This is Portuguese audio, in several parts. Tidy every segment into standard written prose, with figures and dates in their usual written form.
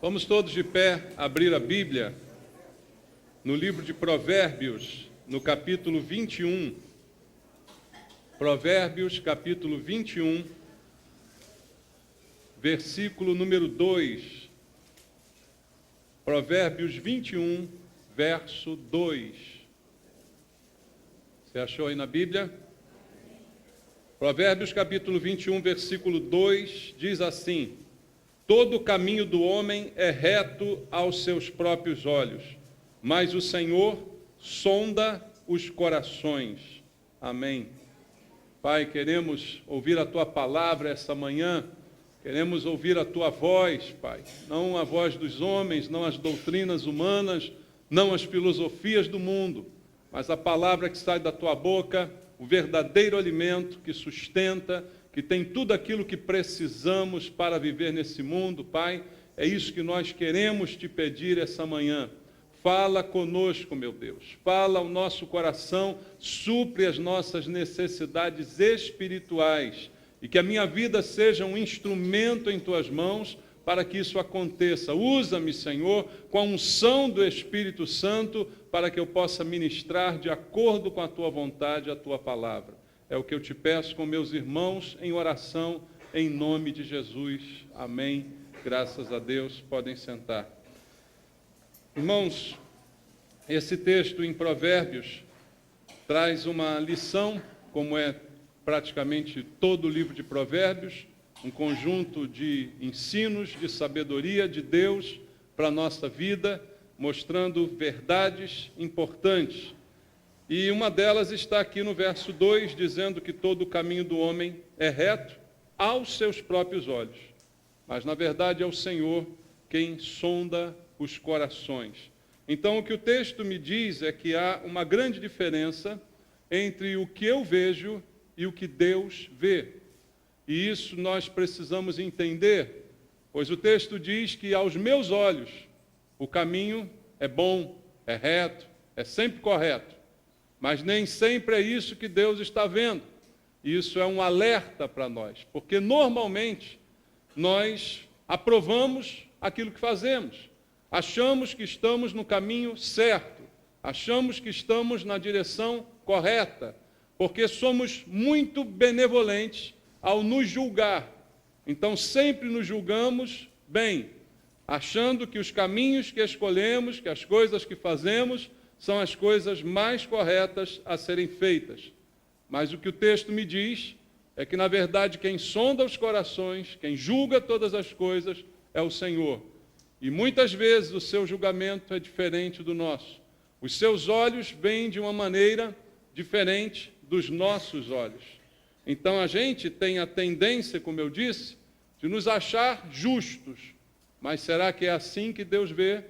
Vamos todos de pé abrir a Bíblia no livro de Provérbios, no capítulo 21. Provérbios, capítulo 21, versículo número 2. Provérbios 21, verso 2. Você achou aí na Bíblia? Provérbios, capítulo 21, versículo 2, diz assim: todo o caminho do homem é reto aos seus próprios olhos, mas o Senhor sonda os corações. Amém. Pai, queremos ouvir a Tua palavra essa manhã, queremos ouvir a Tua voz, Pai, não a voz dos homens, não as doutrinas humanas, não as filosofias do mundo, mas a palavra que sai da Tua boca, o verdadeiro alimento que sustenta, que tem tudo aquilo que precisamos para viver nesse mundo, Pai. É isso que nós queremos Te pedir essa manhã. Fala conosco, meu Deus. Fala ao nosso coração, supre as nossas necessidades espirituais e que a minha vida seja um instrumento em Tuas mãos para que isso aconteça. Usa-me, Senhor, com a unção do Espírito Santo para que eu possa ministrar de acordo com a Tua vontade, a Tua palavra. É o que eu Te peço com meus irmãos em oração, em nome de Jesus. Amém. Graças a Deus. Podem sentar. Irmãos, esse texto em Provérbios traz uma lição, como é praticamente todo o livro de Provérbios, um conjunto de ensinos, de sabedoria de Deus para a nossa vida, mostrando verdades importantes. E uma delas está aqui no verso 2, dizendo que todo o caminho do homem é reto aos seus próprios olhos. Mas, na verdade, é o Senhor quem sonda os corações. Então, o que o texto me diz é que há uma grande diferença entre o que eu vejo e o que Deus vê. E isso nós precisamos entender, pois o texto diz que aos meus olhos o caminho é bom, é reto, é sempre correto. Mas nem sempre é isso que Deus está vendo. Isso é um alerta para nós, porque normalmente nós aprovamos aquilo que fazemos. Achamos que estamos no caminho certo, achamos que estamos na direção correta, porque somos muito benevolentes ao nos julgar. Então sempre nos julgamos bem, achando que os caminhos que escolhemos, que as coisas que fazemos, são as coisas mais corretas a serem feitas. Mas o que o texto me diz é que, na verdade, quem sonda os corações, quem julga todas as coisas, é o Senhor. E muitas vezes o seu julgamento é diferente do nosso. Os seus olhos veem de uma maneira diferente dos nossos olhos. Então a gente tem a tendência, como eu disse, de nos achar justos. Mas será que é assim que Deus vê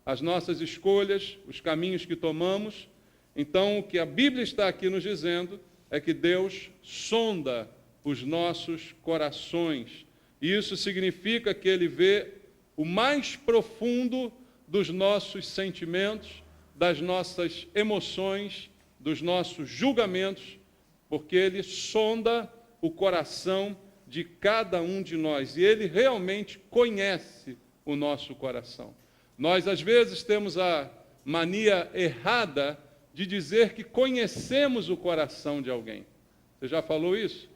as nossas escolhas, os caminhos que tomamos? Então, o que a Bíblia está aqui nos dizendo é que Deus sonda os nossos corações. E isso significa que Ele vê o mais profundo dos nossos sentimentos, das nossas emoções, dos nossos julgamentos, porque Ele sonda o coração de cada um de nós. E Ele realmente conhece o nosso coração. Nós, às vezes, temos a mania errada de dizer que conhecemos o coração de alguém. Você já falou isso?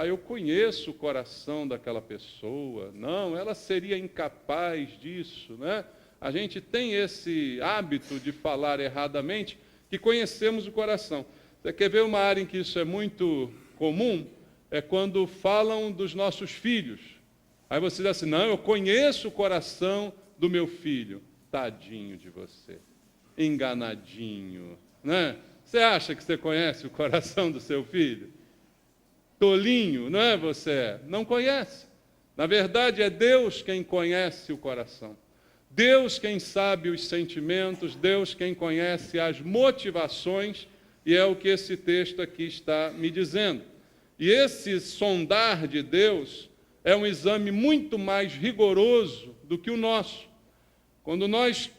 Eu conheço o coração daquela pessoa. Não, ela seria incapaz disso, né? A gente tem esse hábito de falar erradamente que conhecemos o coração. Você quer ver uma área em que isso é muito comum? É quando falam dos nossos filhos. Aí você diz assim: não, eu conheço o coração do meu filho. Tadinho de você, enganadinho, né? Você acha que você conhece o coração do seu filho? Tolinho, não é você? Não conhece. Na verdade, é Deus quem conhece o coração. Deus quem sabe os sentimentos, Deus quem conhece as motivações, e é o que esse texto aqui está me dizendo. E esse sondar de Deus é um exame muito mais rigoroso do que o nosso. Quando nós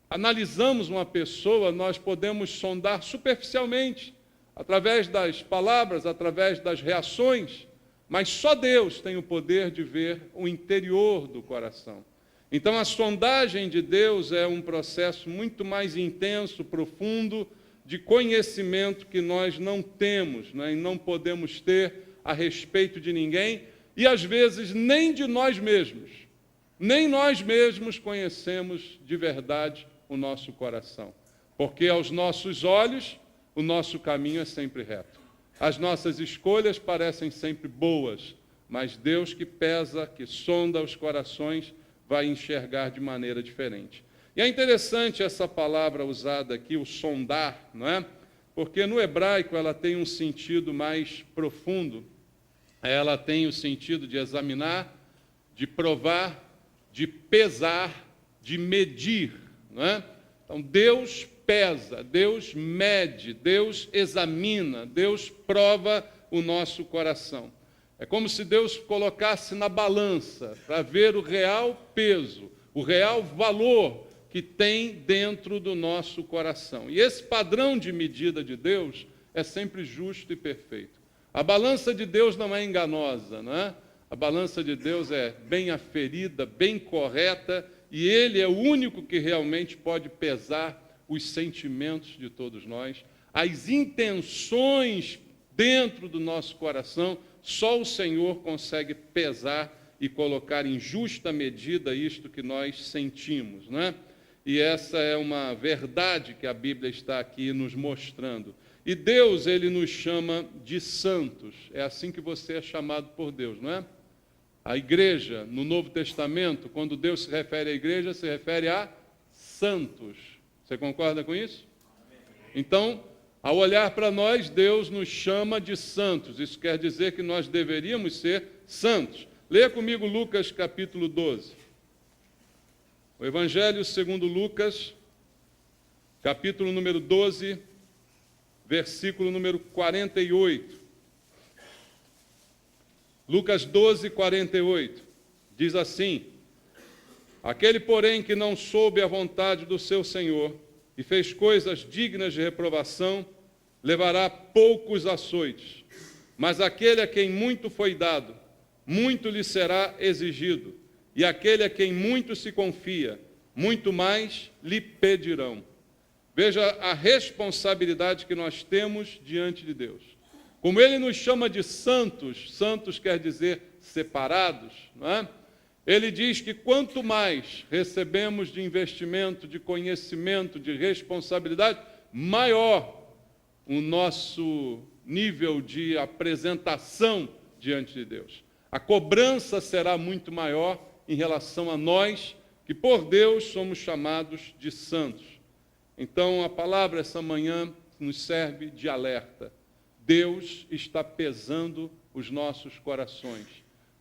analisamos uma pessoa, nós podemos sondar superficialmente, através das palavras, através das reações, mas só Deus tem o poder de ver o interior do coração. Então, a sondagem de Deus é um processo muito mais intenso, profundo, de conhecimento que nós não temos, né, e não podemos ter a respeito de ninguém, e às vezes nem de nós mesmos. Nem nós mesmos conhecemos de verdade o nosso coração. Porque aos nossos olhos, o nosso caminho é sempre reto. As nossas escolhas parecem sempre boas, mas Deus que pesa, que sonda os corações, vai enxergar de maneira diferente. E é interessante essa palavra usada aqui, o sondar, não é? Porque no hebraico ela tem um sentido mais profundo. Ela tem o sentido de examinar, de provar, de pesar, de medir, não é? Então Deus pesa, Deus mede, Deus examina, Deus prova o nosso coração. É como se Deus colocasse na balança para ver o real peso, o real valor que tem dentro do nosso coração. E esse padrão de medida de Deus é sempre justo e perfeito. A balança de Deus não é enganosa, não é? A balança de Deus é bem aferida, bem correta, e Ele é o único que realmente pode pesar os sentimentos de todos nós, as intenções dentro do nosso coração. Só o Senhor consegue pesar e colocar em justa medida isto que nós sentimos, não é? E essa é uma verdade que a Bíblia está aqui nos mostrando. E Deus, Ele nos chama de santos. É assim que você é chamado por Deus, não é? A igreja, no Novo Testamento, quando Deus se refere à igreja, se refere a santos. Você concorda com isso? Então, ao olhar para nós, Deus nos chama de santos. Isso quer dizer que nós deveríamos ser santos. Leia comigo Lucas capítulo 12. O Evangelho segundo Lucas, capítulo número 12, versículo número 48. Lucas 12, 48. Diz assim: aquele, porém, que não soube a vontade do seu Senhor e fez coisas dignas de reprovação, levará poucos açoites. Mas aquele a quem muito foi dado, muito lhe será exigido. E aquele a quem muito se confia, muito mais lhe pedirão. Veja a responsabilidade que nós temos diante de Deus. Como Ele nos chama de santos, santos quer dizer separados, não é? Ele diz que quanto mais recebemos de investimento, de conhecimento, de responsabilidade, maior o nosso nível de apresentação diante de Deus. A cobrança será muito maior em relação a nós, que por Deus somos chamados de santos. Então, a palavra essa manhã nos serve de alerta. Deus está pesando os nossos corações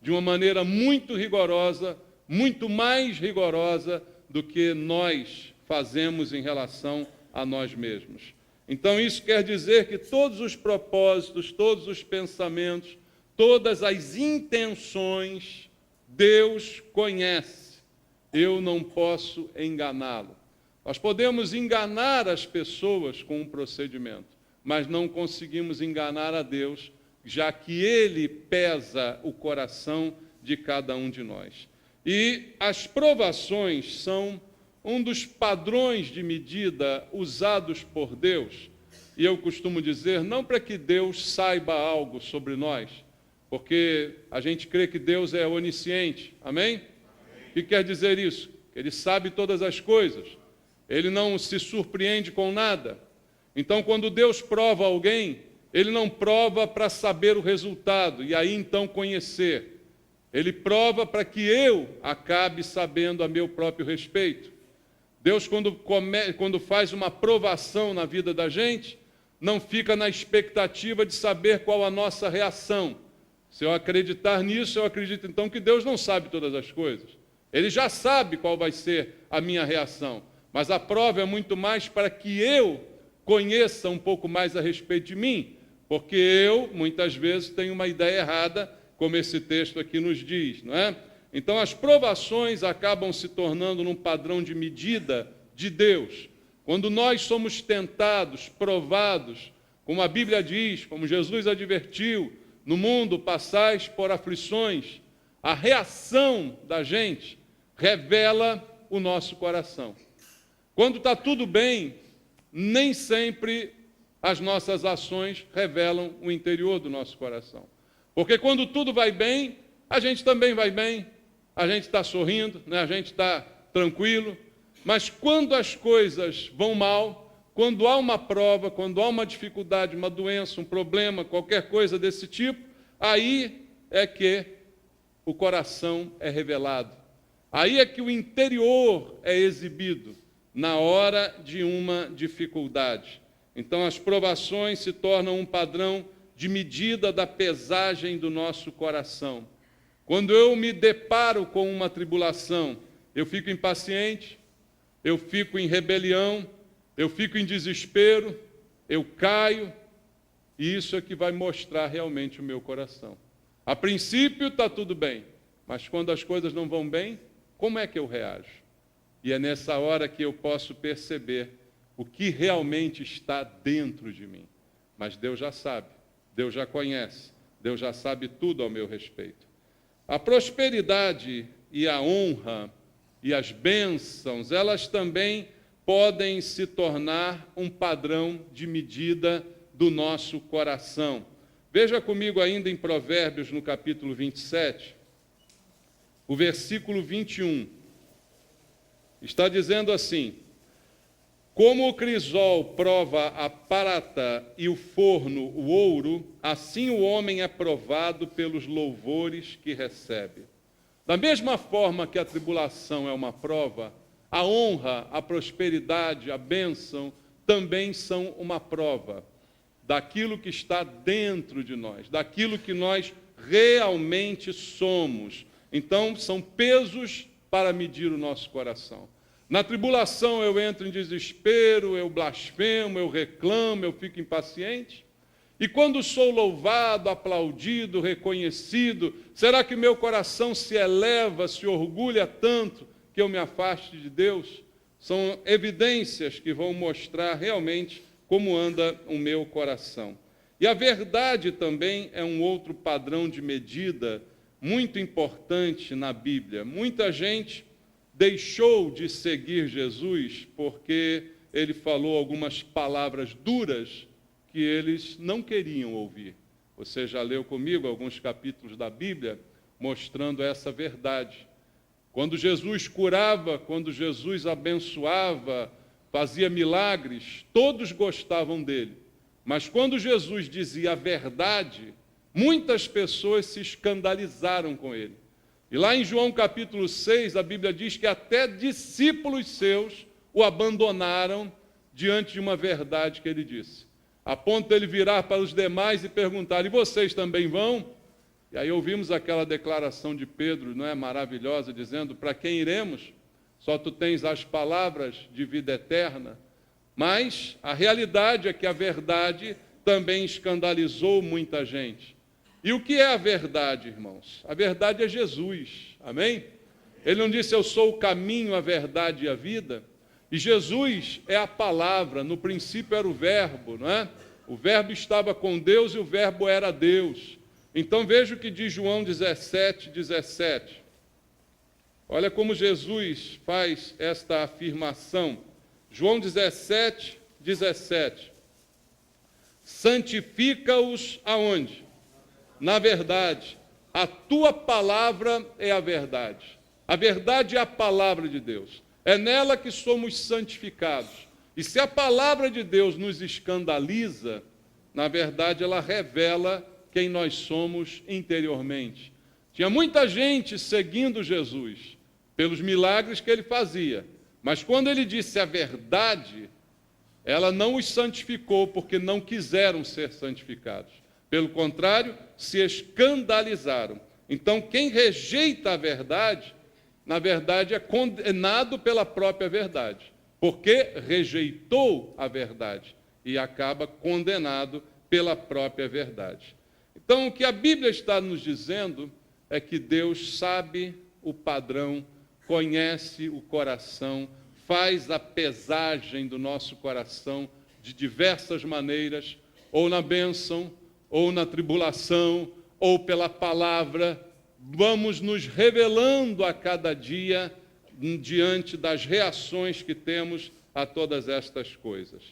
de uma maneira muito rigorosa, muito mais rigorosa do que nós fazemos em relação a nós mesmos. Então, isso quer dizer que todos os propósitos, todos os pensamentos, todas as intenções, Deus conhece. Eu não posso enganá-lo. Nós podemos enganar as pessoas com um procedimento, mas não conseguimos enganar a Deus, já que Ele pesa o coração de cada um de nós. E as provações são um dos padrões de medida usados por Deus. E eu costumo dizer, não para que Deus saiba algo sobre nós, porque a gente crê que Deus é onisciente, amém? O que quer dizer isso? Ele sabe todas as coisas, Ele não se surpreende com nada. Então, quando Deus prova alguém, Ele não prova para saber o resultado, e aí então conhecer. Ele prova para que eu acabe sabendo a meu próprio respeito. Deus, quando faz uma provação na vida da gente, não fica na expectativa de saber qual a nossa reação. Se eu acreditar nisso, eu acredito então que Deus não sabe todas as coisas. Ele já sabe qual vai ser a minha reação. Mas a prova é muito mais para que eu conheça um pouco mais a respeito de mim, porque eu, muitas vezes, tenho uma ideia errada, como esse texto aqui nos diz, não é? Então, as provações acabam se tornando num padrão de medida de Deus. Quando nós somos tentados, provados, como a Bíblia diz, como Jesus advertiu, no mundo passais por aflições, a reação da gente revela o nosso coração. Quando está tudo bem, nem sempre as nossas ações revelam o interior do nosso coração. Porque quando tudo vai bem, a gente também vai bem, a gente está sorrindo, né? A gente está tranquilo, mas quando as coisas vão mal, quando há uma prova, quando há uma dificuldade, uma doença, um problema, qualquer coisa desse tipo, aí é que o coração é revelado. Aí é que o interior é exibido na hora de uma dificuldade. Então, as provações se tornam um padrão de medida da pesagem do nosso coração. Quando eu me deparo com uma tribulação, eu fico impaciente, eu fico em rebelião, eu fico em desespero, eu caio, e isso é que vai mostrar realmente o meu coração. A princípio está tudo bem, mas quando as coisas não vão bem, como é que eu reajo? E é nessa hora que eu posso perceber o que realmente está dentro de mim. Mas Deus já sabe, Deus já conhece, Deus já sabe tudo ao meu respeito. A prosperidade e a honra e as bênçãos, elas também podem se tornar um padrão de medida do nosso coração. Veja comigo ainda em Provérbios, no capítulo 27, o versículo 21. Está dizendo assim: como o crisol prova a prata e o forno o ouro, assim o homem é provado pelos louvores que recebe. Da mesma forma que a tribulação é uma prova, a honra, a prosperidade, a bênção também são uma prova daquilo que está dentro de nós, daquilo que nós realmente somos. Então, são pesos para medir o nosso coração. Na tribulação eu entro em desespero, eu blasfemo, eu reclamo, eu fico impaciente. E quando sou louvado, aplaudido, reconhecido, será que meu coração se eleva, se orgulha tanto que eu me afaste de Deus? São evidências que vão mostrar realmente como anda o meu coração. E a verdade também é um outro padrão de medida muito importante na Bíblia. Muita gente deixou de seguir Jesus porque ele falou algumas palavras duras que eles não queriam ouvir. Você já leu comigo alguns capítulos da Bíblia mostrando essa verdade. Quando Jesus curava, quando Jesus abençoava, fazia milagres, todos gostavam dele. Mas quando Jesus dizia a verdade, muitas pessoas se escandalizaram com ele. E lá em João capítulo 6, a Bíblia diz que até discípulos seus o abandonaram diante de uma verdade que ele disse. A ponto de ele virar para os demais e perguntar: e vocês também vão? E aí ouvimos aquela declaração de Pedro, não é maravilhosa, dizendo: para quem iremos? Só tu tens as palavras de vida eterna. Mas a realidade é que a verdade também escandalizou muita gente. E o que é a verdade, irmãos? A verdade é Jesus, amém? Ele não disse: eu sou o caminho, a verdade e a vida. E Jesus é a palavra, no princípio era o verbo, não é? O verbo estava com Deus e o verbo era Deus. Então veja o que diz João 17:17. Olha como Jesus faz esta afirmação. João 17:17. Santifica-os aonde? Na verdade. A tua palavra é a verdade. A verdade é a palavra de Deus. É nela que somos santificados. E se a palavra de Deus nos escandaliza, na verdade ela revela quem nós somos interiormente. Tinha muita gente seguindo Jesus pelos milagres que ele fazia, mas quando ele disse a verdade, ela não os santificou porque não quiseram ser santificados. Pelo contrário, se escandalizaram. Então, quem rejeita a verdade, na verdade, é condenado pela própria verdade, porque rejeitou a verdade e acaba condenado pela própria verdade. Então, o que a Bíblia está nos dizendo é que Deus sabe o padrão, conhece o coração, faz a pesagem do nosso coração de diversas maneiras, ou na bênção, ou na tribulação, ou pela palavra. Vamos nos revelando a cada dia diante das reações que temos a todas estas coisas.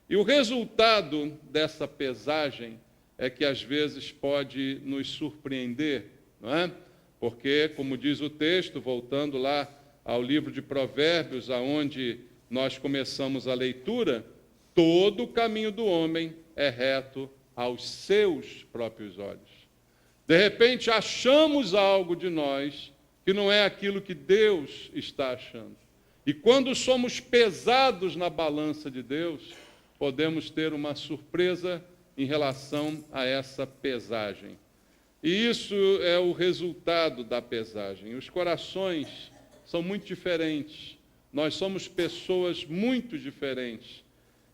E o resultado dessa pesagem é que às vezes pode nos surpreender, não é? Porque, como diz o texto, voltando lá ao livro de Provérbios, aonde nós começamos a leitura, todo o caminho do homem é reto aos seus próprios olhos. De repente, achamos algo de nós que não é aquilo que Deus está achando. E quando somos pesados na balança de Deus, podemos ter uma surpresa em relação a essa pesagem. E isso é o resultado da pesagem. Os corações são muito diferentes. Nós somos pessoas muito diferentes.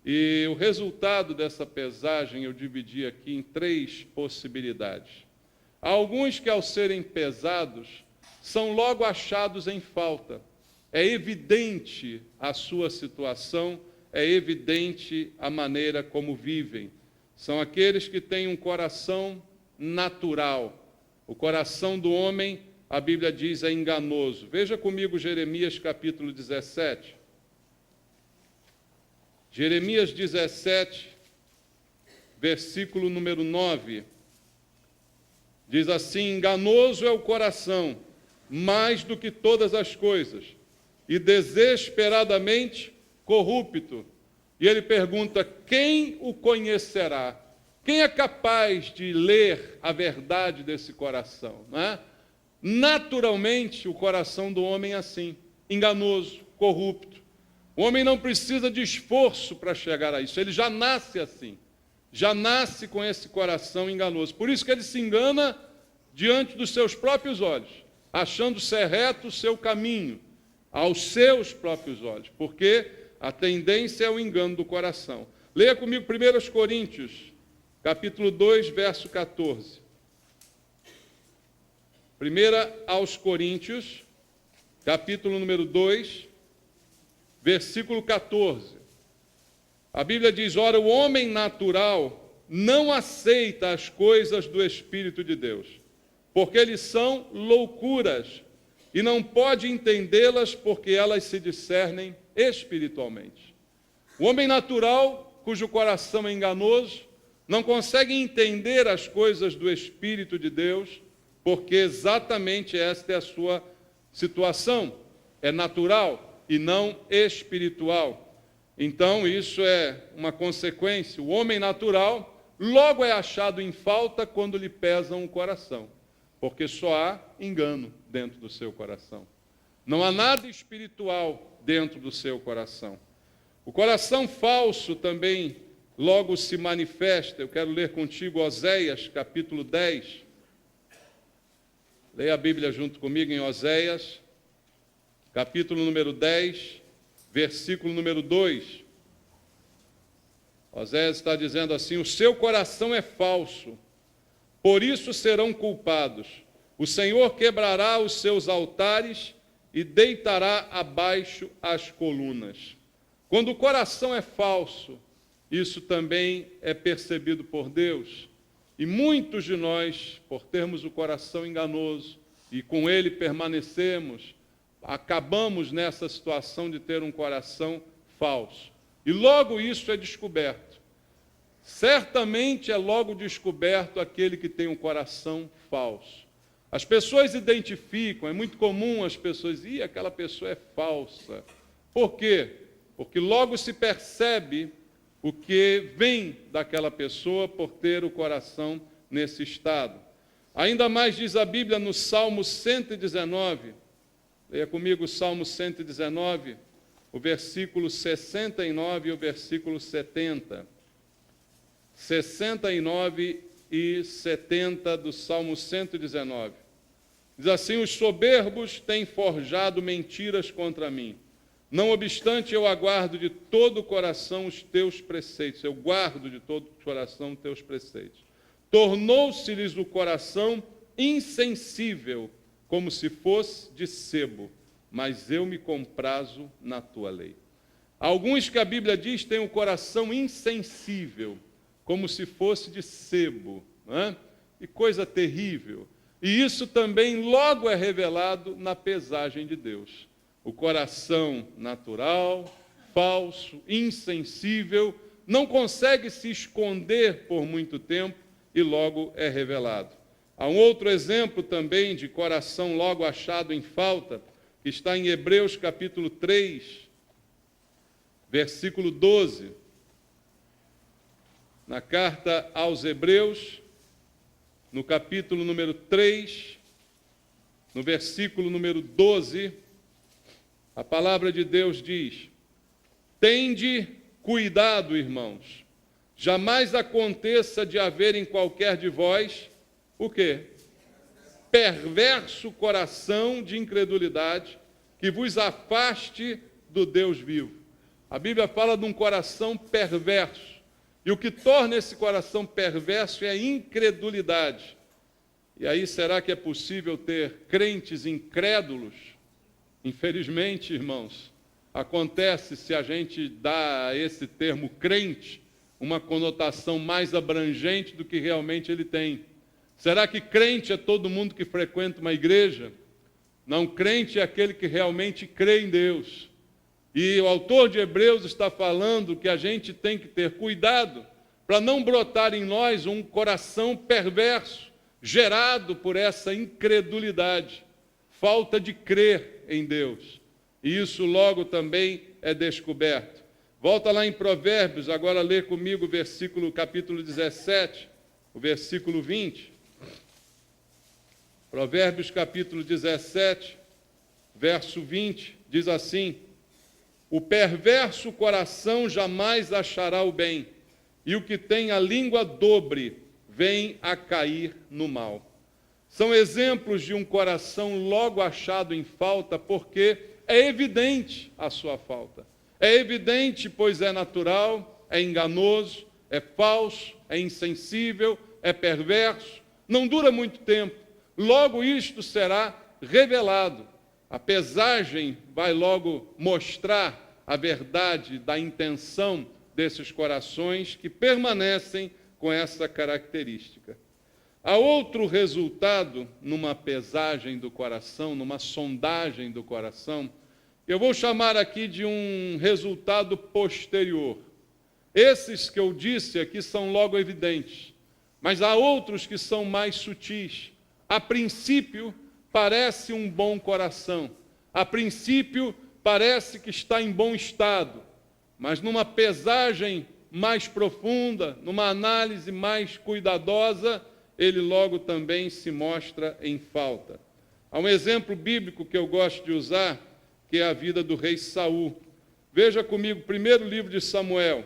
E o resultado dessa pesagem eu dividi aqui em 3 possibilidades. Há alguns que, ao serem pesados, são logo achados em falta. É evidente a sua situação, é evidente a maneira como vivem. São aqueles que têm um coração natural. O coração do homem, a Bíblia diz, é enganoso. Veja comigo Jeremias capítulo 17. Jeremias 17, versículo número 9. Diz assim: enganoso é o coração, mais do que todas as coisas, e desesperadamente corrupto. E ele pergunta: quem o conhecerá? Quem é capaz de ler a verdade desse coração? Não é? Naturalmente, o coração do homem é assim, enganoso, corrupto. O homem não precisa de esforço para chegar a isso, ele já nasce assim, já nasce com esse coração enganoso. Por isso que ele se engana diante dos seus próprios olhos, achando ser reto o seu caminho, aos seus próprios olhos, porque a tendência é o engano do coração. Leia comigo 1 Coríntios, capítulo 2, verso 14. 1 aos Coríntios, capítulo número 2, versículo 14. A Bíblia diz: ora, o homem natural não aceita as coisas do Espírito de Deus, porque eles são loucuras, e não pode entendê-las porque elas se discernem espiritualmente. O homem natural, cujo coração é enganoso, não consegue entender as coisas do Espírito de Deus, porque exatamente esta é a sua situação, é natural e não espiritual. Então, isso é uma consequência. O homem natural logo é achado em falta quando lhe pesam o coração, porque só há engano dentro do seu coração. Não há nada espiritual dentro do seu coração. O coração falso também logo se manifesta. Eu quero ler contigo Oséias, capítulo 10. Leia a Bíblia junto comigo em Oséias, capítulo número 10, versículo número 2. Oséias está dizendo assim: o seu coração é falso, por isso serão culpados. O Senhor quebrará os seus altares e deitará abaixo as colunas. Quando o coração é falso, isso também é percebido por Deus. E muitos de nós, por termos o coração enganoso e com ele permanecemos, acabamos nessa situação de ter um coração falso. E logo isso é descoberto. Certamente é logo descoberto aquele que tem um coração falso. As pessoas identificam, é muito comum as pessoas dizerem: aquela pessoa é falsa. Por quê? Porque logo se percebe o que vem daquela pessoa por ter o coração nesse estado. Ainda mais diz a Bíblia no Salmo 119, leia comigo o Salmo 119, o versículo 69 e o versículo 70. 69 e 70 do Salmo 119. Diz assim: os soberbos têm forjado mentiras contra mim. Não obstante, eu aguardo de todo o coração os teus preceitos. Eu guardo de todo o coração os teus preceitos. Tornou-se-lhes o coração insensível, como se fosse de sebo, mas eu me comprazo na tua lei. Alguns que a Bíblia diz têm o coração insensível, como se fosse de sebo, não é? Que coisa terrível. E isso também logo é revelado na pesagem de Deus. o coração natural, falso, insensível, não consegue se esconder por muito tempo e logo é revelado. Há um outro exemplo também de coração logo achado em falta, que está em Hebreus capítulo 3, versículo 12. Na carta aos Hebreus, no capítulo número 3, no versículo número 12, a palavra de Deus diz: tende cuidado, irmãos, jamais aconteça de haver em qualquer de vós, o quê? Perverso coração de incredulidade, que vos afaste do Deus vivo. A Bíblia fala de um coração perverso. E o que torna esse coração perverso é a incredulidade. E aí, será que é possível ter crentes incrédulos? Infelizmente, irmãos, acontece se a gente dá a esse termo crente uma conotação mais abrangente do que realmente ele tem. Será que crente é todo mundo que frequenta uma igreja? Não, crente é aquele que realmente crê em Deus. E o autor de Hebreus está falando que a gente tem que ter cuidado para não brotar em nós um coração perverso, gerado por essa incredulidade, falta de crer em Deus. E isso logo também é descoberto. Volta lá em Provérbios, agora lê comigo o capítulo 17, o versículo 20. Provérbios capítulo 17, verso 20, diz assim: o perverso coração jamais achará o bem, e o que tem a língua dobre vem a cair no mal. São exemplos de um coração logo achado em falta, porque é evidente a sua falta. É evidente, pois é natural, é enganoso, é falso, é insensível, é perverso, não dura muito tempo. Logo isto será revelado. A pesagem vai logo mostrar a verdade da intenção desses corações que permanecem com essa característica. Há outro resultado numa pesagem do coração, numa sondagem do coração, eu vou chamar aqui de um resultado posterior. Esses que eu disse aqui são logo evidentes, mas há outros que são mais sutis. A princípio, parece um bom coração. A princípio, parece que está em bom estado. Mas numa pesagem mais profunda, numa análise mais cuidadosa, ele logo também se mostra em falta. Há um exemplo bíblico que eu gosto de usar, que é a vida do rei Saul. Veja comigo, primeiro livro de Samuel,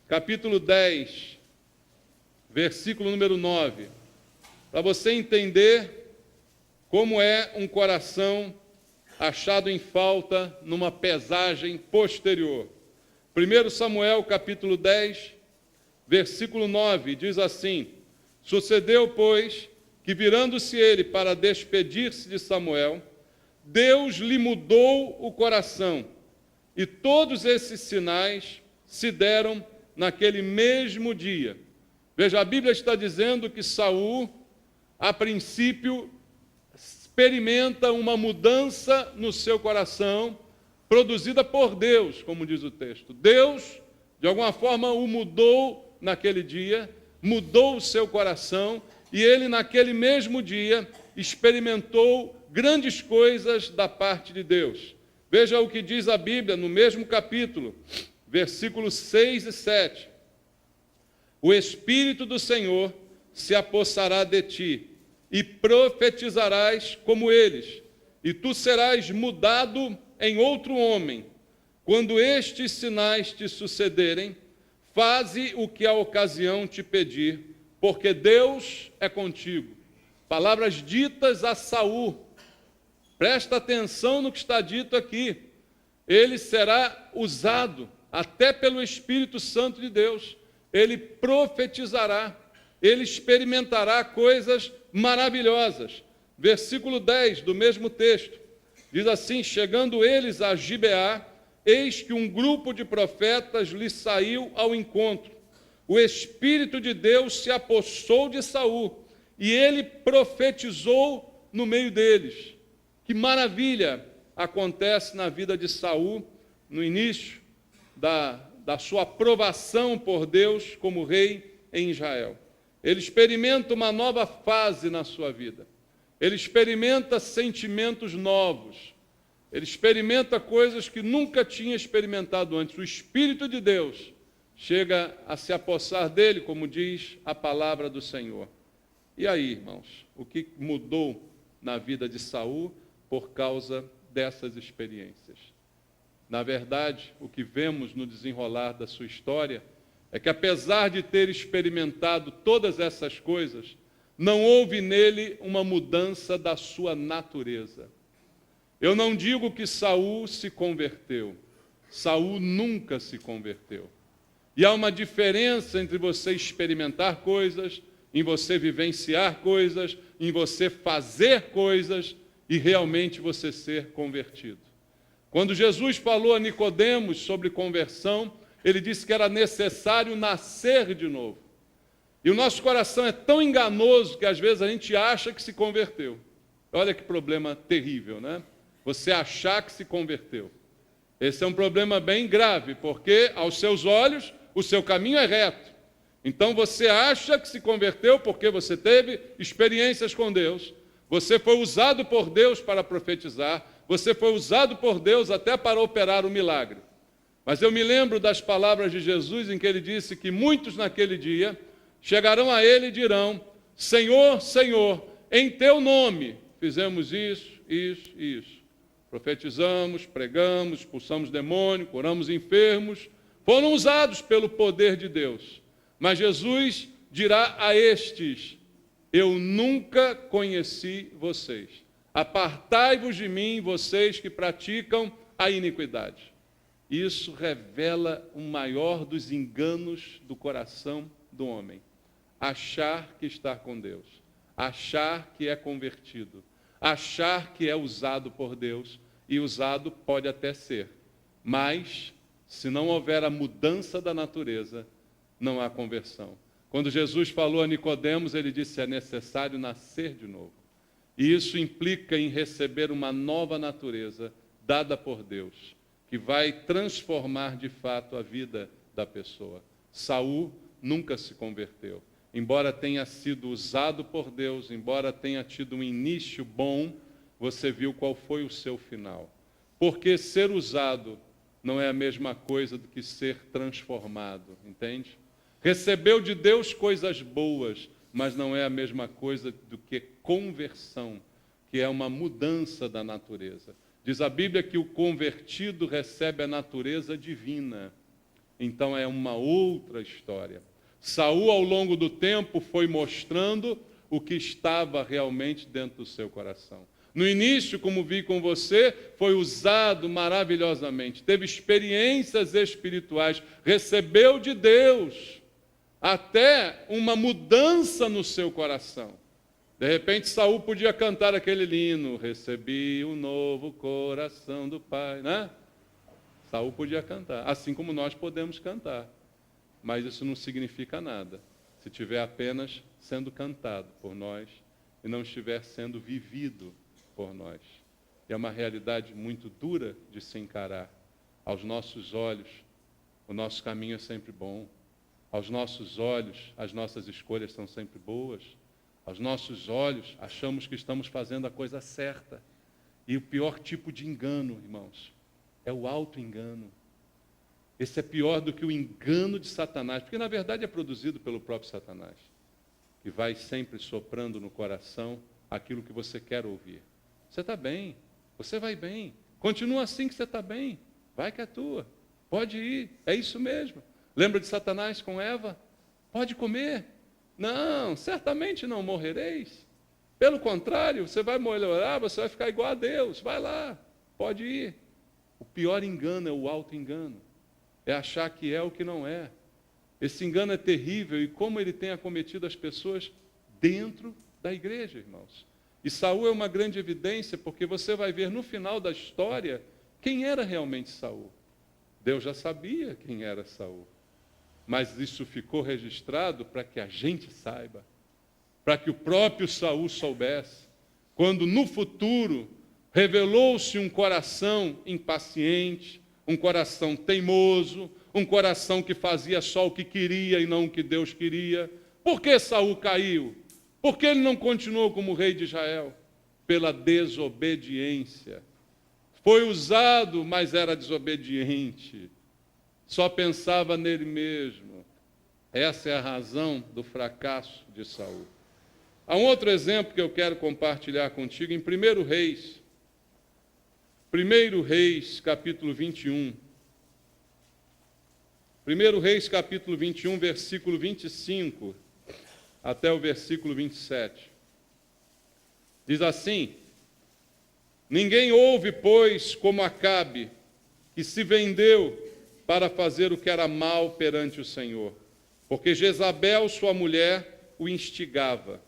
capítulo 10, versículo número 9, para você entender como é um coração achado em falta numa pesagem posterior. 1 Samuel, capítulo 10, versículo 9, diz assim: sucedeu, pois, que virando-se ele para despedir-se de Samuel, Deus lhe mudou o coração, e todos esses sinais se deram naquele mesmo dia. Veja, a Bíblia está dizendo que Saul, a princípio, experimenta uma mudança no seu coração, produzida por Deus, como diz o texto. Deus, de alguma forma, o mudou naquele dia, mudou o seu coração, e ele, naquele mesmo dia, experimentou grandes coisas da parte de Deus. Veja o que diz a Bíblia no mesmo capítulo, versículos 6 e 7. O Espírito do Senhor se apossará de ti, e profetizarás como eles, e tu serás mudado em outro homem. Quando estes sinais te sucederem, faze o que a ocasião te pedir, porque Deus é contigo. Palavras ditas a Saul. Presta atenção no que está dito aqui. Ele será usado até pelo Espírito Santo de Deus. Ele profetizará, ele experimentará coisas maravilhosas. Versículo 10 do mesmo texto, diz assim: chegando eles a Gibeá, eis que um grupo de profetas lhe saiu ao encontro. O Espírito de Deus se apossou de Saul, e ele profetizou no meio deles. Que maravilha acontece na vida de Saul no início da sua aprovação por Deus como rei em Israel. Ele experimenta uma nova fase na sua vida. Ele experimenta sentimentos novos. Ele experimenta coisas que nunca tinha experimentado antes. O Espírito de Deus chega a se apossar dele, como diz a palavra do Senhor. E aí, irmãos, o que mudou na vida de Saul por causa dessas experiências? Na verdade, o que vemos no desenrolar da sua história é que, apesar de ter experimentado todas essas coisas, não houve nele uma mudança da sua natureza. Eu não digo que Saul se converteu. Saul nunca se converteu. E há uma diferença entre você experimentar coisas, em você vivenciar coisas, em você fazer coisas e realmente você ser convertido. Quando Jesus falou a Nicodemos sobre conversão, ele disse que era necessário nascer de novo. E o nosso coração é tão enganoso que às vezes a gente acha que se converteu. Olha que problema terrível, né? Você achar que se converteu. Esse é um problema bem grave, porque aos seus olhos o seu caminho é reto. Então você acha que se converteu porque você teve experiências com Deus, você foi usado por Deus para profetizar, você foi usado por Deus até para operar o milagre. Mas eu me lembro das palavras de Jesus em que ele disse que muitos naquele dia chegarão a ele e dirão: Senhor, Senhor, em teu nome fizemos isso, isso e isso. Profetizamos, pregamos, expulsamos demônios, curamos enfermos, foram usados pelo poder de Deus. Mas Jesus dirá a estes: eu nunca conheci vocês. Apartai-vos de mim, vocês que praticam a iniquidade. Isso revela o maior dos enganos do coração do homem. Achar que está com Deus, achar que é convertido, achar que é usado por Deus, e usado pode até ser, mas se não houver a mudança da natureza, não há conversão. Quando Jesus falou a Nicodemos, ele disse: é necessário nascer de novo. E isso implica em receber uma nova natureza dada por Deus, que vai transformar de fato a vida da pessoa. Saul nunca se converteu. Embora tenha sido usado por Deus, embora tenha tido um início bom, você viu qual foi o seu final. Porque ser usado não é a mesma coisa do que ser transformado, entende? Recebeu de Deus coisas boas, mas não é a mesma coisa do que conversão, que é uma mudança da natureza. Diz a Bíblia que o convertido recebe a natureza divina. Então é uma outra história. Saul, ao longo do tempo, foi mostrando o que estava realmente dentro do seu coração. No início, como vi com você, foi usado maravilhosamente, teve experiências espirituais, recebeu de Deus até uma mudança no seu coração. De repente, Saul podia cantar aquele hino: recebi um novo coração do Pai, né? Saul podia cantar, assim como nós podemos cantar. Mas isso não significa nada, se estiver apenas sendo cantado por nós e não estiver sendo vivido por nós. E é uma realidade muito dura de se encarar. Aos nossos olhos, o nosso caminho é sempre bom. Aos nossos olhos, as nossas escolhas são sempre boas. Aos nossos olhos, achamos que estamos fazendo a coisa certa. E o pior tipo de engano, irmãos, é o auto-engano. Esse é pior do que o engano de Satanás, porque na verdade é produzido pelo próprio Satanás, que vai sempre soprando no coração aquilo que você quer ouvir. Você está bem, você vai bem, continua assim que você está bem, vai que é tua, pode ir, é isso mesmo. Lembra de Satanás com Eva? Pode comer. Não, certamente não morrereis. Pelo contrário, você vai melhorar, você vai ficar igual a Deus, vai lá, pode ir. O pior engano é o auto-engano. É achar que é o que não é. Esse engano é terrível e como ele tem acometido as pessoas dentro da igreja, irmãos. E Saul é uma grande evidência, porque você vai ver no final da história quem era realmente Saul. Deus já sabia quem era Saul. Mas isso ficou registrado para que a gente saiba, para que o próprio Saul soubesse. Quando no futuro Revelou-se um coração impaciente, um coração teimoso, um coração que fazia só o que queria e não o que Deus queria. Por que Saul caiu? Por que ele não continuou como rei de Israel? Pela desobediência. Foi usado, mas era desobediente. Só pensava nele mesmo. Essa é a razão do fracasso de Saul. Há um outro exemplo que eu quero compartilhar contigo em 1 Reis. 1 Reis, capítulo 21. 1 Reis, capítulo 21, versículo 25, até o versículo 27. Diz assim: ninguém houve, pois, como Acabe, que se vendeu para fazer o que era mal perante o Senhor, porque Jezabel, sua mulher, o instigava,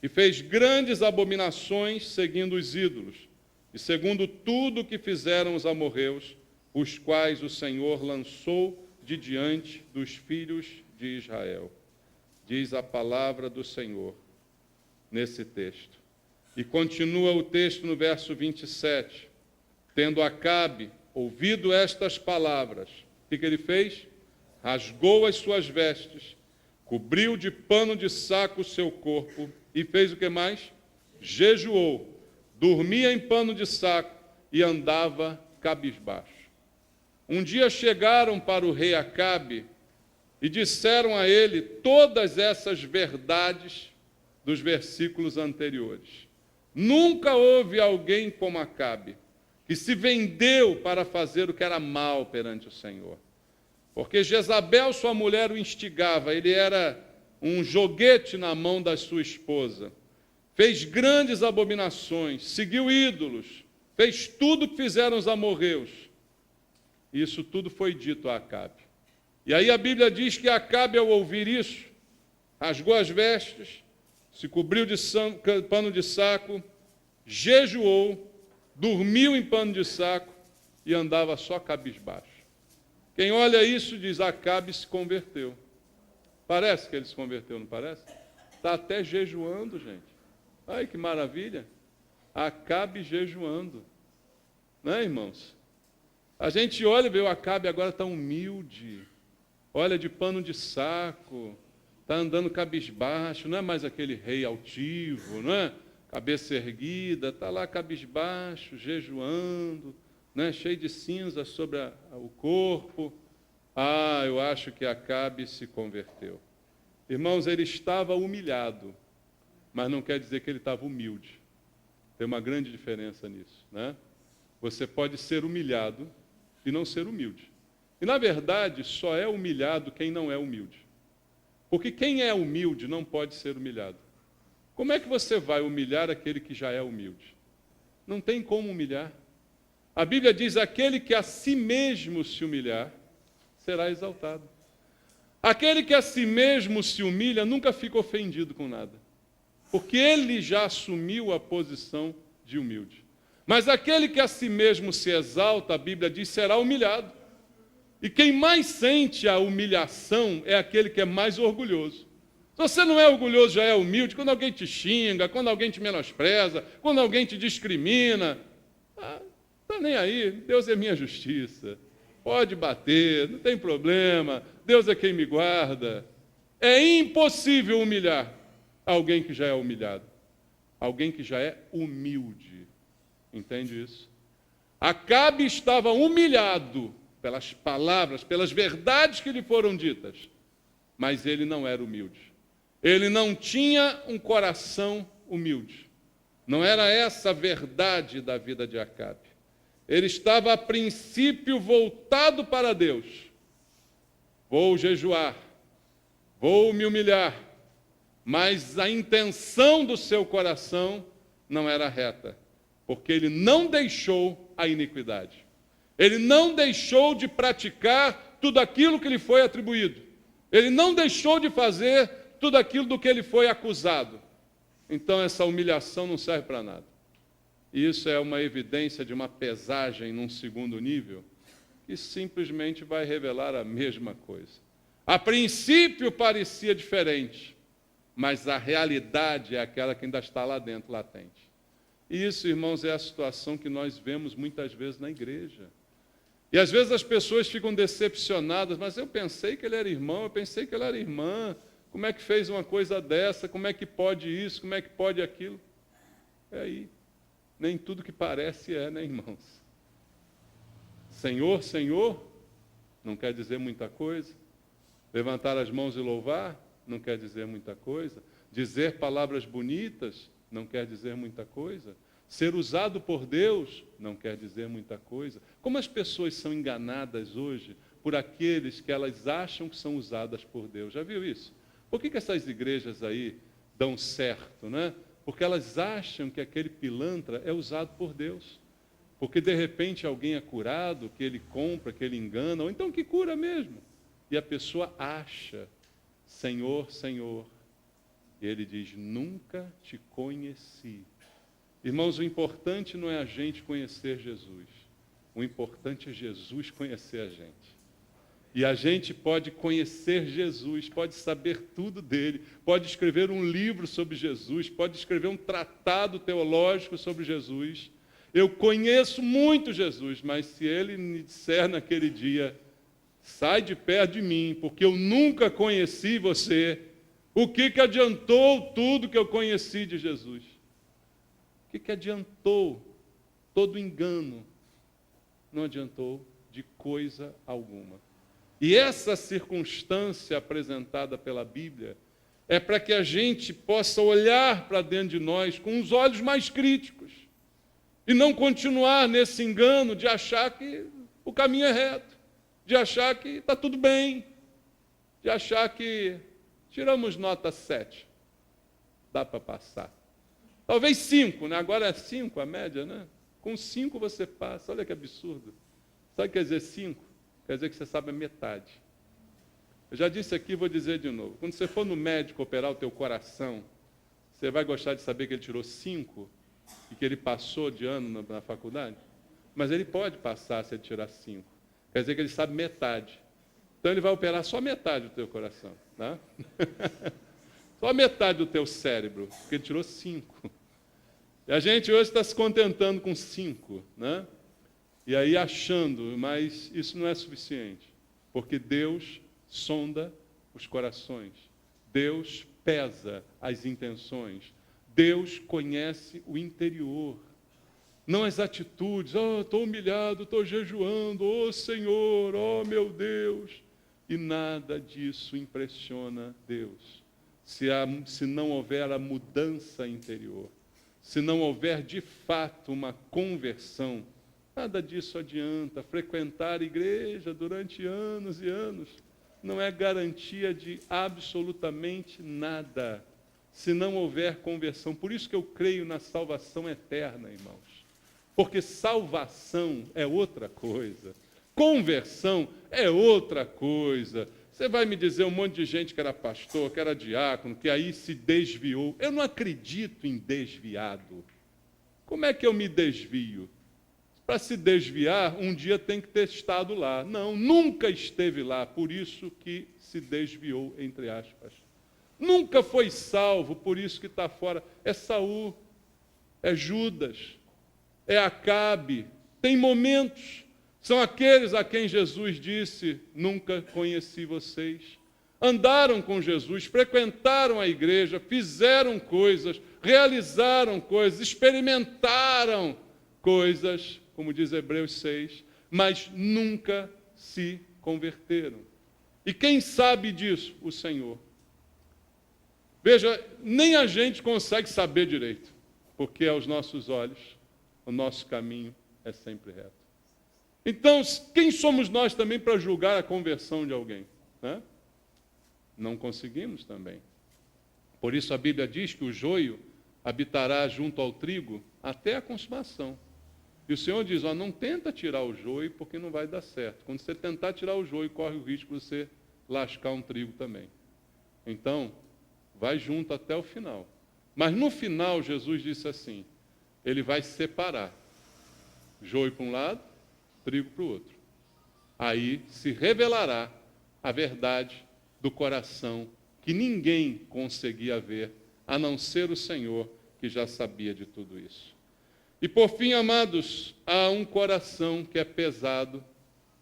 e fez grandes abominações seguindo os ídolos, e segundo tudo o que fizeram os amorreus, os quais o Senhor lançou de diante dos filhos de Israel. Diz a palavra do Senhor nesse texto. E continua o texto no verso 27. Tendo Acabe ouvido estas palavras, o que ele fez? Rasgou as suas vestes, cobriu de pano de saco o seu corpo e fez o que mais? Jejuou, dormia em pano de saco e andava cabisbaixo. Um dia chegaram para o rei Acabe e disseram a ele todas essas verdades dos versículos anteriores. Nunca houve alguém como Acabe, que se vendeu para fazer o que era mal perante o Senhor. Porque Jezabel, sua mulher, o instigava, ele era um joguete na mão da sua esposa. Fez grandes abominações, seguiu ídolos, fez tudo o que fizeram os amorreus. Isso tudo foi dito a Acabe. E aí a Bíblia diz que Acabe, ao ouvir isso, rasgou as vestes, se cobriu de pano de saco, jejuou, dormiu em pano de saco e andava só cabisbaixo. Quem olha isso diz: Acabe se converteu. Parece que ele se converteu, não parece? Está até jejuando, gente. Ai, que maravilha. Acabe jejuando. Não é, irmãos? A gente olha e vê o Acabe agora está humilde, olha de pano de saco, está andando cabisbaixo, não é mais aquele rei altivo, não é? Cabeça erguida, está lá cabisbaixo, jejuando, né? Cheio de cinza sobre o corpo. Ah, eu acho que Acabe se converteu. Irmãos, ele estava humilhado, mas não quer dizer que ele estava humilde. Tem uma grande diferença nisso, né? Você pode ser humilhado e não ser humilde. E, na verdade, só é humilhado quem não é humilde. Porque quem é humilde não pode ser humilhado. Como é que você vai humilhar aquele que já é humilde? Não tem como humilhar. A Bíblia diz: aquele que a si mesmo se humilhar, será exaltado. Aquele que a si mesmo se humilha nunca fica ofendido com nada, porque ele já assumiu a posição de humilde. Mas aquele que a si mesmo se exalta, a Bíblia diz, será humilhado. E quem mais sente a humilhação é aquele que é mais orgulhoso. Se você não é orgulhoso, já é humilde, quando alguém te xinga, quando alguém te menospreza, quando alguém te discrimina, está nem aí, Deus é minha justiça. Pode bater, não tem problema, Deus é quem me guarda. É impossível humilhar alguém que já é humilhado. Alguém que já é humilde. Entende isso? Acabe estava humilhado pelas palavras, pelas verdades que lhe foram ditas, mas ele não era humilde. Ele não tinha um coração humilde. Não era essa a verdade da vida de Acabe. Ele estava, a princípio, voltado para Deus. Vou jejuar, vou me humilhar, mas a intenção do seu coração não era reta, porque ele não deixou a iniquidade. Ele não deixou de praticar tudo aquilo que lhe foi atribuído. Ele não deixou de fazer tudo aquilo do que ele foi acusado. Então essa humilhação não serve para nada. E isso é uma evidência de uma pesagem num segundo nível, que simplesmente vai revelar a mesma coisa. A princípio parecia diferente, mas a realidade é aquela que ainda está lá dentro, latente. E isso, irmãos, é a situação que nós vemos muitas vezes na igreja. E às vezes as pessoas ficam decepcionadas, mas eu pensei que ele era irmão, eu pensei que ela era irmã, como é que fez uma coisa dessa, como é que pode isso, como é que pode aquilo? É aí, nem tudo que parece é, né, irmãos? Senhor, Senhor, não quer dizer muita coisa. Levantar as mãos e louvar, não quer dizer muita coisa. Dizer palavras bonitas, não quer dizer muita coisa. Ser usado por Deus não quer dizer muita coisa. Como as pessoas são enganadas hoje por aqueles que elas acham que são usadas por Deus. Já viu isso? Por que essas igrejas aí dão certo, né? Porque elas acham que aquele pilantra é usado por Deus. Porque de repente alguém é curado, que ele compra, que ele engana, ou então que cura mesmo. E a pessoa acha, Senhor, Senhor. E ele diz, nunca te conheci. Irmãos, o importante não é a gente conhecer Jesus. O importante é Jesus conhecer a gente. E a gente pode conhecer Jesus, pode saber tudo dele, pode escrever um livro sobre Jesus, pode escrever um tratado teológico sobre Jesus. Eu conheço muito Jesus, mas se ele me disser naquele dia, sai de perto de mim, porque eu nunca conheci você, o que adiantou tudo que eu conheci de Jesus? O que adiantou todo engano? Não adiantou de coisa alguma. E essa circunstância apresentada pela Bíblia é para que a gente possa olhar para dentro de nós com os olhos mais críticos e não continuar nesse engano de achar que o caminho é reto, de achar que está tudo bem, de achar que tiramos nota 7, dá para passar. Talvez 5, né? Agora é 5 a média, né? Com 5 você passa, olha que absurdo. Sabe o que quer dizer 5? Quer dizer que você sabe a metade. Eu já disse aqui, vou dizer de novo. Quando você for no médico operar o teu coração, você vai gostar de saber que ele tirou 5 e que ele passou de ano na faculdade? Mas ele pode passar se ele tirar 5. Quer dizer que ele sabe metade. Então ele vai operar só metade do teu coração. Tá? Só metade do teu cérebro, porque ele tirou 5. E a gente hoje está se contentando com 5, né? E aí achando, mas isso não é suficiente, porque Deus sonda os corações, Deus pesa as intenções, Deus conhece o interior, não as atitudes, estou humilhado, estou jejuando, Senhor, meu Deus, e nada disso impressiona Deus, se não houver a mudança interior, se não houver de fato uma conversão. Nada disso adianta. Frequentar a igreja durante anos e anos não é garantia de absolutamente nada, se não houver conversão. Por isso que eu creio na salvação eterna, irmãos. Porque salvação é outra coisa. Conversão é outra coisa. Você vai me dizer um monte de gente que era pastor, que era diácono, que aí se desviou. Eu não acredito em desviado. Como é que eu me desvio? Para se desviar, um dia tem que ter estado lá. Não, nunca esteve lá, por isso que se desviou, entre aspas. Nunca foi salvo, por isso que está fora. É Saul, é Judas, é Acabe. Tem momentos, são aqueles a quem Jesus disse, nunca conheci vocês. Andaram com Jesus, frequentaram a igreja, fizeram coisas, realizaram coisas, experimentaram coisas, como diz Hebreus 6, mas nunca se converteram. E quem sabe disso? O Senhor. Veja, nem a gente consegue saber direito, porque aos nossos olhos, o nosso caminho é sempre reto. Então, quem somos nós também para julgar a conversão de alguém? Né? Não conseguimos também. Por isso a Bíblia diz que o joio habitará junto ao trigo até a consumação. E o Senhor diz, não tenta tirar o joio, porque não vai dar certo. Quando você tentar tirar o joio, corre o risco de você lascar um trigo também. Então, vai junto até o final. Mas no final, Jesus disse assim, ele vai separar joio para um lado, trigo para o outro. Aí se revelará a verdade do coração, que ninguém conseguia ver, a não ser o Senhor, que já sabia de tudo isso. E por fim, amados, há um coração que é pesado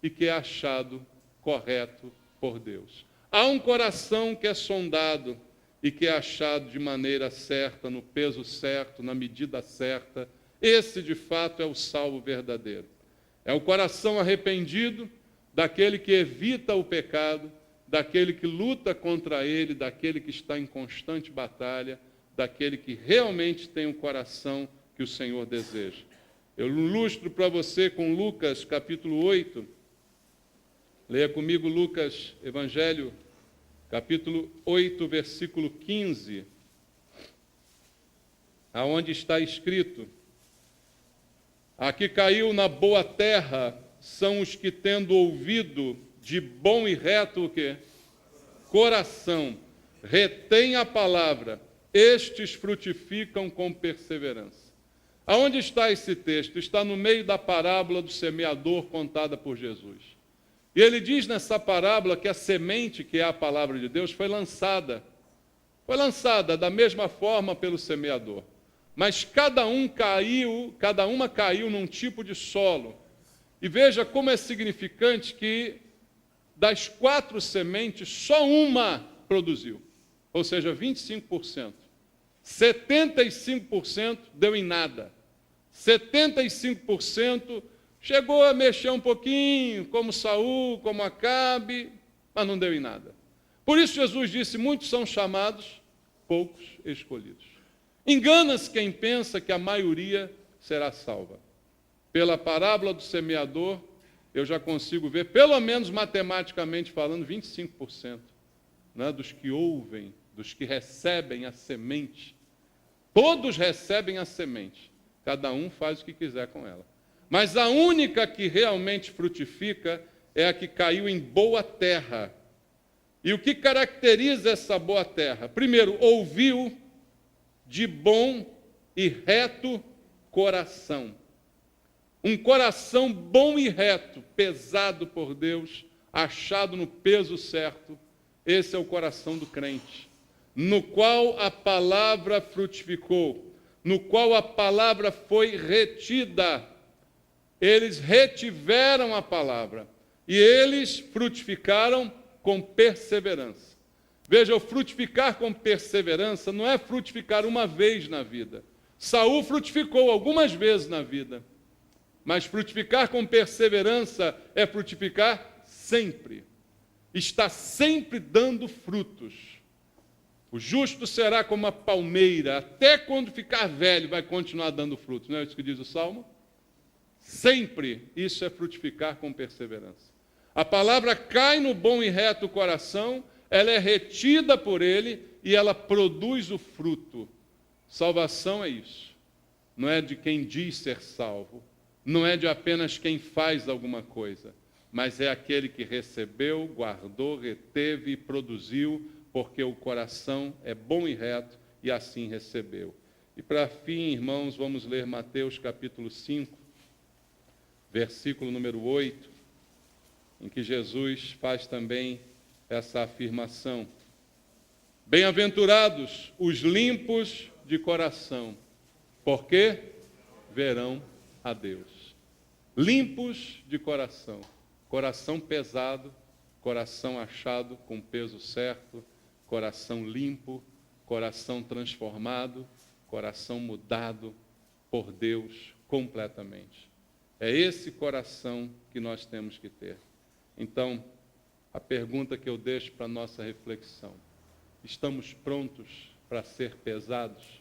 e que é achado correto por Deus. Há um coração que é sondado e que é achado de maneira certa, no peso certo, na medida certa. Esse, de fato, é o salvo verdadeiro. É o coração arrependido daquele que evita o pecado, daquele que luta contra ele, daquele que está em constante batalha, daquele que realmente tem o coração que o Senhor deseja. Eu ilustro para você com Lucas, capítulo 8. Leia comigo Lucas, Evangelho, capítulo 8, versículo 15, aonde está escrito: aqui caiu na boa terra são os que, tendo ouvido de bom e reto o quê? Coração, retém a palavra, estes frutificam com perseverança. Aonde está esse texto? Está no meio da parábola do semeador contada por Jesus. E ele diz nessa parábola que a semente, que é a palavra de Deus, foi lançada da mesma forma pelo semeador. Mas cada uma caiu num tipo de solo. E veja como é significante que das 4 sementes, só uma produziu. Ou seja, 25%. 75% deu em nada. 75% chegou a mexer um pouquinho, como Saul, como Acabe, mas não deu em nada. Por isso Jesus disse, muitos são chamados, poucos escolhidos. Engana-se quem pensa que a maioria será salva. Pela parábola do semeador, eu já consigo ver, pelo menos matematicamente falando, 25%, né, dos que ouvem, dos que recebem a semente. Todos recebem a semente. Cada um faz o que quiser com ela. Mas a única que realmente frutifica é a que caiu em boa terra. E o que caracteriza essa boa terra? Primeiro, ouviu de bom e reto coração. Um coração bom e reto, pesado por Deus, achado no peso certo. Esse é o coração do crente, no qual a palavra frutificou, no qual a palavra foi retida. Eles retiveram a palavra e eles frutificaram com perseverança. Veja, o frutificar com perseverança não é frutificar uma vez na vida. Saul frutificou algumas vezes na vida, mas frutificar com perseverança é frutificar sempre. Está sempre dando frutos. O justo será como a palmeira, até quando ficar velho vai continuar dando frutos. Não é isso que diz o Salmo? Sempre isso é frutificar com perseverança. A palavra cai no bom e reto coração, ela é retida por ele e ela produz o fruto. Salvação é isso. Não é de quem diz ser salvo, não é de apenas quem faz alguma coisa, mas é aquele que recebeu, guardou, reteve e produziu, porque o coração é bom e reto e assim recebeu. E para fim, irmãos, vamos ler Mateus capítulo 5, versículo número 8, em que Jesus faz também essa afirmação. Bem-aventurados os limpos de coração, porque verão a Deus. Limpos de coração, coração pesado, coração achado com peso certo, coração limpo, coração transformado, coração mudado por Deus completamente. É esse coração que nós temos que ter. Então, a pergunta que eu deixo para a nossa reflexão: estamos prontos para ser pesados?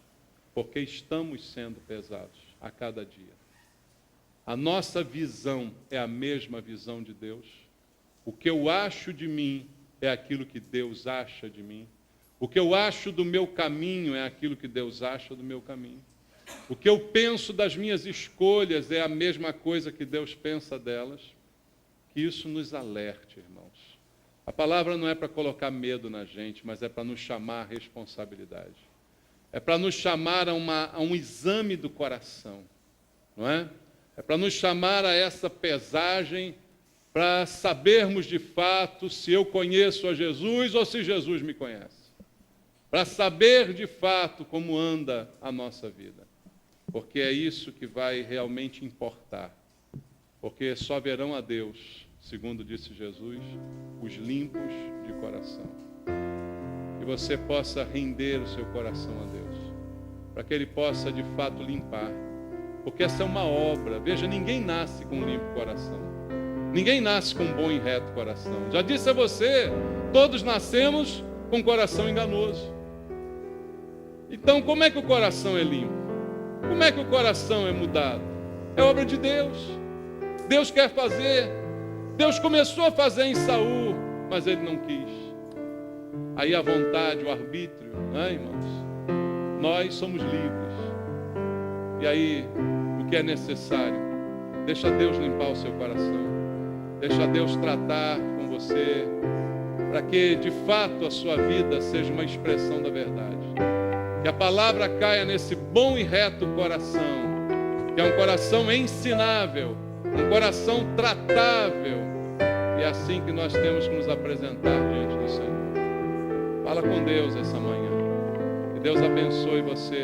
Porque estamos sendo pesados a cada dia. A nossa visão é a mesma visão de Deus. O que eu acho de mim é aquilo que Deus acha de mim. O que eu acho do meu caminho é aquilo que Deus acha do meu caminho. O que eu penso das minhas escolhas é a mesma coisa que Deus pensa delas. Que isso nos alerte, irmãos. A palavra não é para colocar medo na gente, mas é para nos chamar à responsabilidade. É para nos chamar a um exame do coração, não é? É para nos chamar a essa pesagem, para sabermos de fato se eu conheço a Jesus ou se Jesus me conhece. Para saber de fato como anda a nossa vida. porque é isso que vai realmente importar. Porque só verão a Deus, segundo disse Jesus, os limpos de coração. Que você possa render o seu coração a Deus, para que Ele possa de fato limpar. Porque essa é uma obra. Veja, ninguém nasce com um limpo coração. Ninguém nasce com um bom e reto coração. Já disse a você, todos nascemos com um coração enganoso. Então, como é que o coração é limpo? Como é que o coração é mudado? É obra de Deus. Deus quer fazer. Deus começou a fazer em Saul, mas ele não quis. Aí a vontade, o arbítrio, né, irmãos? Nós somos livres. E aí, o que é necessário? Deixa Deus limpar o seu coração. Deixa Deus tratar com você, para que de fato a sua vida seja uma expressão da verdade. Que a palavra caia nesse bom e reto coração, que é um coração ensinável, um coração tratável. E é assim que nós temos que nos apresentar diante do Senhor. Fala com Deus essa manhã. Que Deus abençoe você.